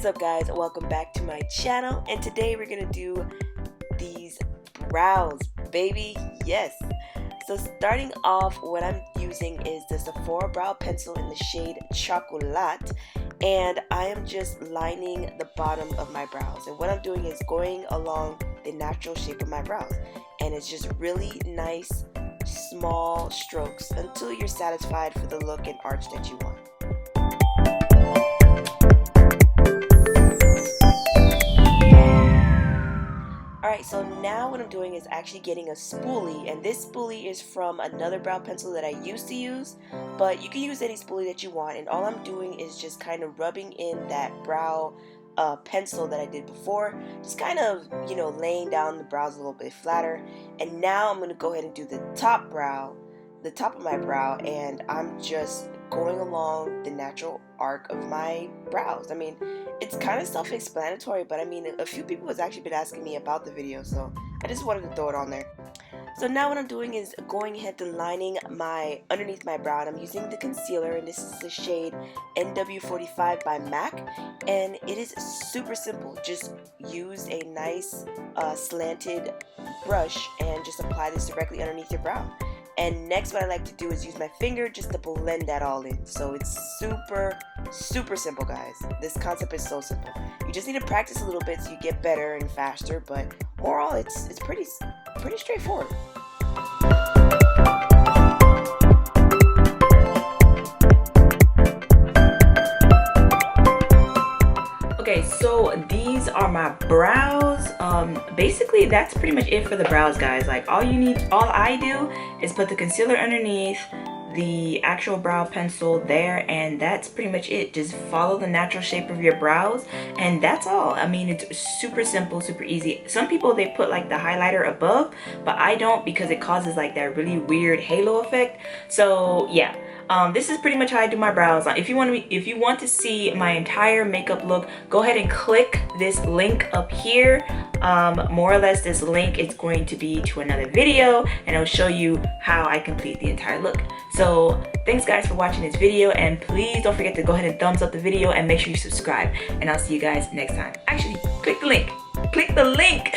is up, guys? Welcome back to my channel, and today we're gonna do these brows, baby. Yes. So starting off, what I'm using is the Sephora brow pencil in the shade Chocolat, and I am just lining the bottom of my brows. And what I'm doing is going along the natural shape of my brows, and it's just really nice small strokes until you're satisfied for the look and arch that you want. Alright, so now what I'm doing is actually getting a spoolie, and this spoolie is from another brow pencil that I used to use, but you can use any spoolie that you want, and all I'm doing is just kind of rubbing in that brow pencil that I did before, just kind of, you know, laying down the brows a little bit flatter. And now I'm going to go ahead and do the top of my brow, and I'm just going along the natural arc of my brows. I mean, it's kind of self-explanatory, but I mean, a few people has actually been asking me about the video, so I just wanted to throw it on there. So now what I'm doing is going ahead and lining underneath my brow, and I'm using the concealer, and this is the shade NW45 by MAC, and it is super simple. Just use a nice slanted brush and just apply this directly underneath your brow. And next, what I like to do is use my finger just to blend that all in. So it's super simple, guys. This concept is so simple. You just need to practice a little bit so you get better and faster, but overall it's pretty straightforward. Okay, so these are my brows. Basically that's pretty much it for the brows, guys. Like all I do is put the concealer underneath, the actual brow pencil there, and that's pretty much it. Just follow the natural shape of your brows, and that's all. I mean, it's super simple, super easy. Some people, they put like the highlighter above, but I don't, because it causes like that really weird halo effect. So yeah, this is pretty much how I do my brows. If you want to see my entire makeup look, go ahead and click this link up here. More or less, this link is going to be to another video, and it'll show you how I complete the entire look. So thanks, guys, for watching this video, and please don't forget to go ahead and thumbs up the video and make sure you subscribe, and I'll see you guys next time. Actually, click the link.